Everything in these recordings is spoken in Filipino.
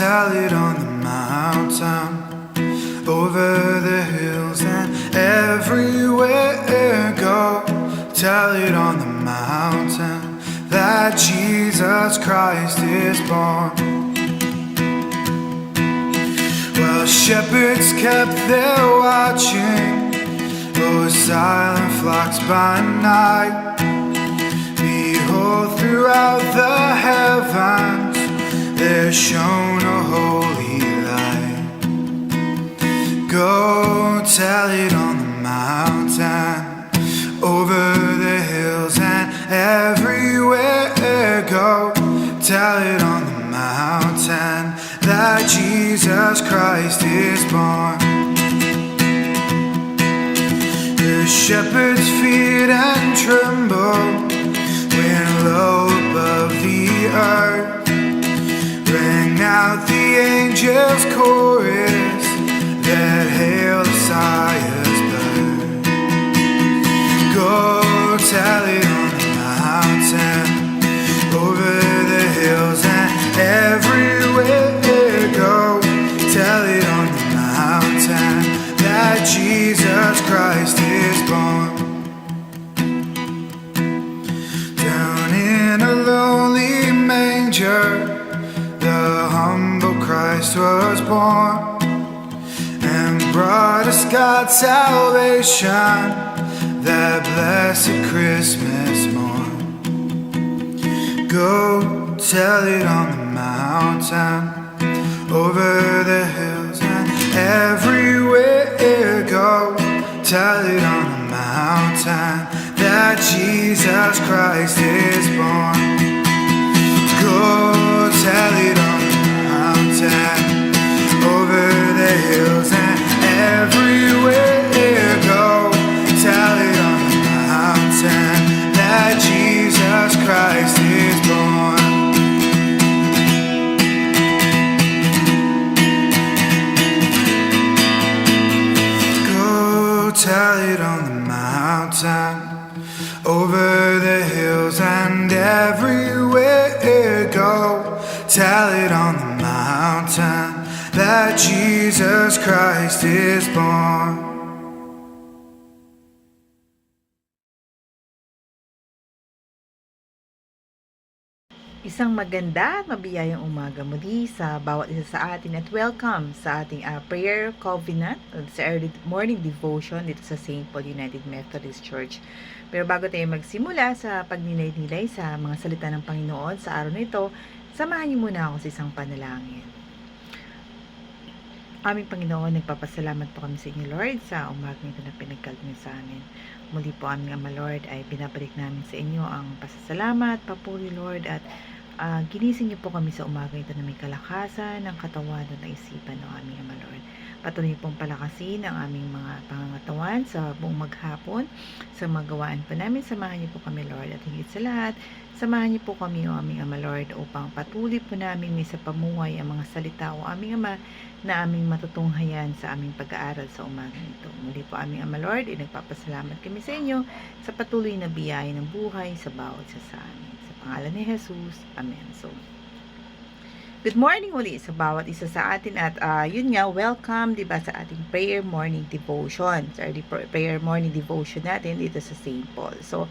tell it on the mountain, over the hills and everywhere. Go tell it on the mountain that Jesus Christ is born. Well, shepherds kept their watching, those silent flocks by night. Behold, throughout the heavens there shone a holy light. Go tell it on the mountain, over the hills and everywhere. Go tell it on the mountain that Jesus Christ is born. The shepherds feared and trembled when low above the earth rang out the angels' chorus that hailed the Messiah's birth. Go tell it on the mountain, over the hills and everywhere. Go tell it on the mountain that Jesus Christ is born. Down in a lonely manger, the humble Christ was born and brought us God's salvation that blessed Christmas morn. Go tell it on the mountain, over the hills and everywhere. Go tell it on the mountain that Jesus Christ is born. Go tell it on the mountain, over the hills and everywhere. Go tell it on the mountain that Jesus Christ is born. Go tell it on the mountain, over the hills and everywhere. Go tell it on the mountain that Jesus Christ is born. Isang maganda at mabiyayang umaga muli sa bawat isa sa atin at welcome sa ating prayer covenant sa early morning devotion dito sa St. Paul United Methodist Church. Pero bago tayo magsimula sa pagninilay-nilay sa mga salita ng Panginoon sa araw na ito, samahan niyo muna ako sa isang panalangin. Aming Panginoon, nagpapasalamat po kami sa inyo, Lord, sa umagang ito na pinagkaloob niyo sa amin. Muli po aming Ama, Lord, ay binabalik namin sa inyo ang pasasalamat, papuri, Lord, at ginising niyo po kami sa umaga ito na may kalakasan ng katawan at isipan ng aming Ama, Lord. Patuloy pong palakasin ang aming mga pangangatawan sa buong maghapon, sa magawaan po namin. Samahan niyo po kami, Lord, at higit sa lahat, samahan niyo po kami, o aming Ama, Lord, upang patuloy po namin sa pamuhay ang mga salita, o aming Ama, na aming matutunghayan sa aming pag-aaral sa umaga ito. Muli po aming Ama, Lord, nagpapasalamat kami sa inyo sa patuloy na biyaya ng buhay sa bawat isa sa amin. Sa pangalan ni Jesus, Amen. So, good morning uli sa bawat isa sa atin at yun nga, welcome, diba, sa ating prayer morning devotion. Sa prayer morning devotion natin dito sa St. Paul. So,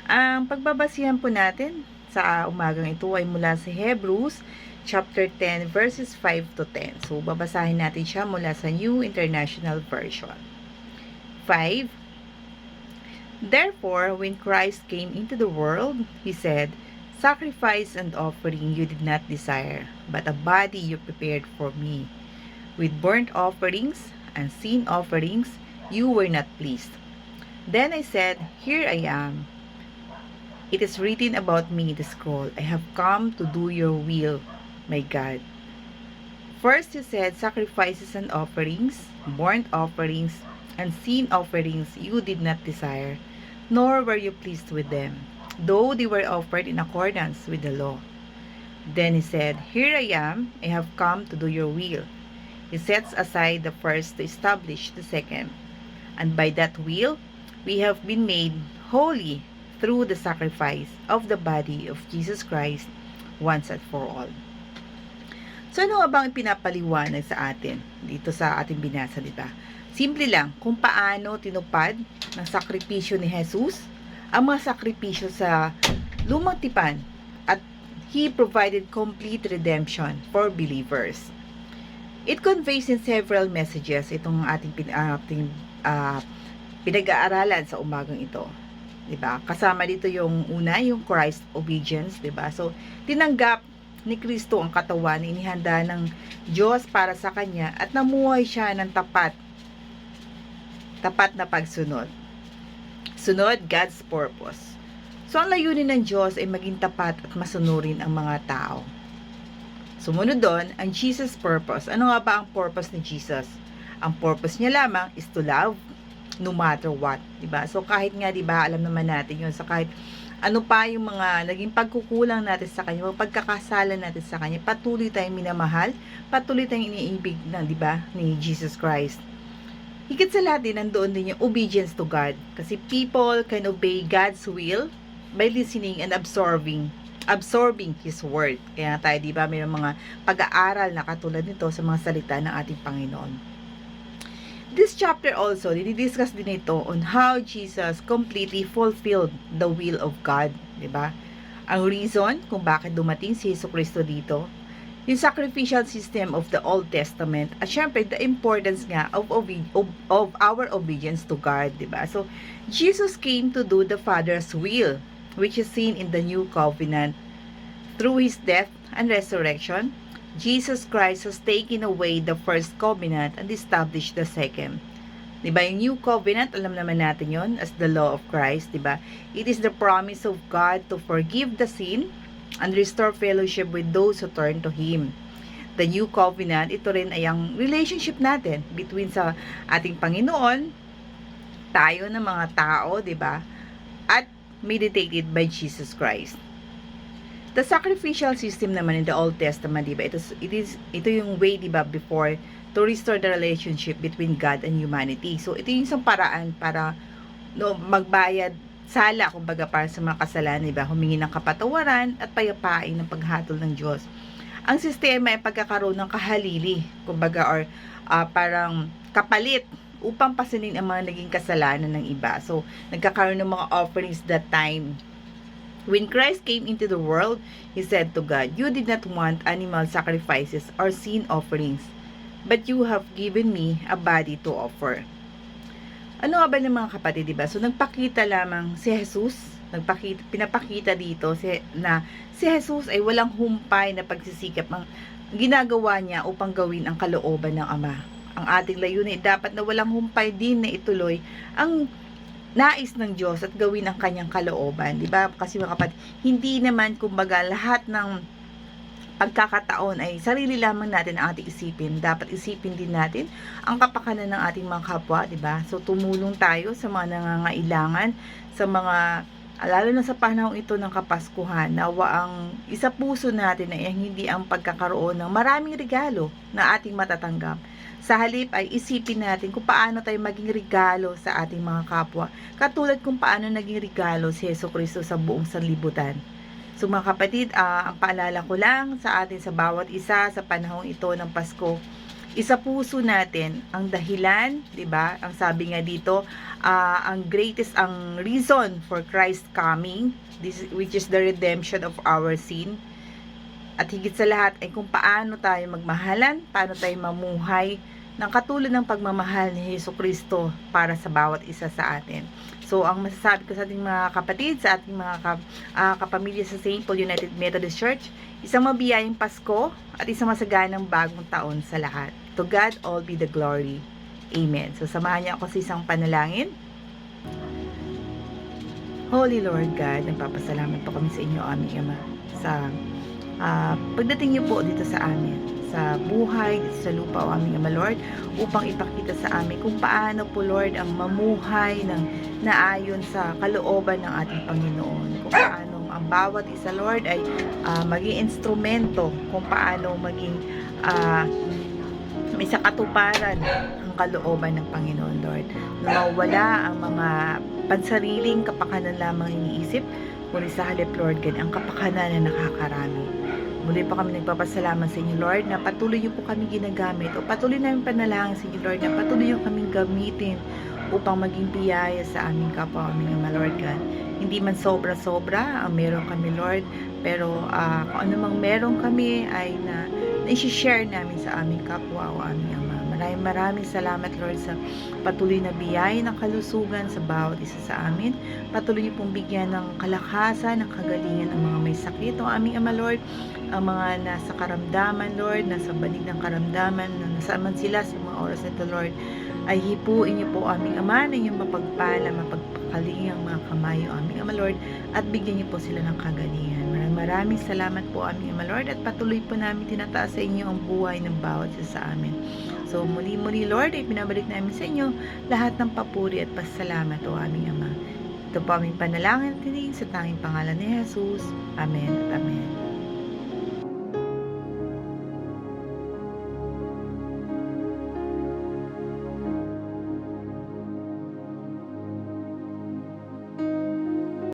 ang pagbabasihan po natin sa umagang ito ay mula sa Hebrews chapter 10 verses 5 to 10. So, babasahin natin siya mula sa New International Version. 5. Therefore, when Christ came into the world, He said, "Sacrifice and offering you did not desire, but a body you prepared for me. With burnt offerings and sin offerings you were not pleased. Then I said, Here I am. It is written about me in the scroll, I have come to do your will, my God." First you said, "Sacrifices and offerings, burnt offerings, and sin offerings you did not desire, nor were you pleased with them, though they were offered in accordance with the law." Then he said, "Here I am, I have come to do your will." He sets aside the first to establish the second. And by that will, we have been made holy through the sacrifice of the body of Jesus Christ once and for all. So ano nga bang pinapaliwanag sa atin dito sa ating binasa, di ba? Simple lang, kung paano tinupad ng sakripisyo ni Jesus ang mga sakripisyo sa lumang tipan, at He provided complete redemption for believers. It conveys in several messages itong ating pinag-aaralan sa umagang ito. 'Di ba? Kasama dito yung una, yung Christ obedience, 'di ba? So, tinanggap ni Kristo ang katawan na inihanda ng Diyos para sa kanya at namuhay siya ng tapat na pagsunod. Sunod, God's purpose. So, ang layunin ng Diyos ay maging tapat at masunurin ang mga tao. Sumunod doon, ang Jesus purpose. Ano nga ba ang purpose ni Jesus? Ang purpose niya lamang is to love no matter what, 'di ba? So kahit nga 'di ba, alam naman natin 'yun, so kahit ano pa yung mga naging pagkukulang natin sa kanya, mga pagkakasala natin sa kanya, patuloy tayong minamahal, patuloy tayong iniibig ng, 'di ba, ni Jesus Christ. Higit sa lahat din, nandoon din yung obedience to God. Kasi people can obey God's will by listening and absorbing His word. Kaya tayo, di ba, mayroong mga pag-aaral na katulad nito sa mga salita ng ating Panginoon. This chapter also, didiscuss din ito on how Jesus completely fulfilled the will of God. Di ba? Ang reason kung bakit dumating si Jesucristo dito, yung sacrificial system of the Old Testament, at syempre the importance nga of our obedience to God, diba? So Jesus came to do the Father's will, which is seen in the new covenant. Through his death and resurrection, Jesus Christ has taken away the first covenant and established the second. Diba, yung new covenant, alam naman natin yon as the law of Christ, diba? It is the promise of God to forgive the sin and restore fellowship with those who turn to Him. The new covenant, ito rin ay ang relationship natin between sa ating Panginoon, tayo ng mga tao, diba? At mediated by Jesus Christ. The sacrificial system naman in the Old Testament, diba? Ito yung way, diba, before to restore the relationship between God and humanity. So, ito yung isang paraan para magbayad sala, kumbaga, para sa mga kasalanan, diba? Humingi ng kapatawaran at payapain ng paghatol ng Diyos. Ang sistema ay pagkakaroon ng kahalili, kumbaga, or parang kapalit upang pasanin ang mga naging kasalanan ng iba. So, nagkakaroon ng mga offerings that time. When Christ came into the world, He said to God, "You did not want animal sacrifices or sin offerings, but you have given me a body to offer." Ano nga ba ng mga kapatid, diba? So, nagpakita lamang si Jesus, pinapakita dito na si Jesus ay walang humpay na pagsisikap ang ginagawa niya upang gawin ang kalooban ng Ama. Ang ating layunin dapat na walang humpay din na ituloy ang nais ng Diyos at gawin ang kanyang kalooban, diba? Kasi mga kapatid, hindi naman kumbaga lahat ng pagkakataon ay sarili lamang natin ang ating isipin. Dapat isipin din natin ang kapakanan ng ating mga kapwa, diba? So, tumulong tayo sa mga nangangailangan, sa mga, lalo na sa panahon ito ng Kapaskuhan, nawa ang isa puso natin na hindi ang pagkakaroon ng maraming regalo na ating matatanggap. Sa halip ay isipin natin kung paano tayo maging regalo sa ating mga kapwa, katulad kung paano naging regalo si Jesucristo sa buong sanlibutan. So mga kapatid, ang paalala ko lang sa atin sa bawat isa sa panahong ito ng Pasko, isa puso natin ang dahilan, 'di ba? Ang sabi nga dito, ang reason for Christ coming, which is the redemption of our sin. At higit sa lahat ay kung paano tayo magmahalan, paano tayo mamuhay ng katulad ng pagmamahal ni Jesucristo para sa bawat isa sa atin. So, ang masasabi ko sa ating mga kapatid, sa ating mga kapamilya sa St. Paul United Methodist Church, isang mabiyayang Pasko at isang masaganang bagong taon sa lahat. To God all be the glory. Amen. So, samahan niyo ako sa isang panalangin. Holy Lord God, nagpapasalamat po kami sa inyo, aming Ama, sa pagdating niyo po dito sa amin, sa buhay, dito sa lupa, o aming Ama, Lord, upang ipakita sa amin kung paano po, Lord, ang mamuhay ng naayon sa kalooban ng ating Panginoon. Kung paano ang bawat isa, Lord, ay maging instrumento, kung paano maging may sakatuparan ang kalooban ng Panginoon, Lord. Na mawala ang mga pansariling kapakanan lamang iniisip, kundi sa halip, Lord, ang kapakanan na nakakarami. Muli po kami nagpapasalamat sa inyo, Lord, na patuloy niyo po kami ginagamit o patuloy namin panalangin sa inyo, Lord, na patuloy niyo kaming gamitin upang maging biyaya sa aming kapwa, aming Ama, Lord God. Hindi man sobra-sobra ang meron kami, Lord, pero kung ano mang meron kami ay na-share namin sa aming kapwa o aming Ama. Maraming salamat, Lord, sa patuloy na biyaya ng kalusugan sa bawat isa sa amin. Patuloy niyo pong bigyan ng kalakasan, ng kagalingan ang mga may sakit o aming Ama, Lord, ang mga nasa karamdaman, Lord, nasa banig ng karamdaman, na nasaan man sila sa mga oras na ito, Lord, ay hipuin niyo po aming Ama na inyong mapagpala, mapagpakalingang mga kamay o aming Ama, Lord, at bigyan niyo po sila ng kagalingan. Maraming salamat po aming Ama, Lord, at patuloy po namin tinataas sa inyo ang buhay ng bawat isa sa amin. So muli-muli, Lord, ay pinabalik namin sa inyo lahat ng papuri at pasalamat o aming Ama. Ito po aming panalangin sa tanging pangalan ni Jesus. Amen at Amen.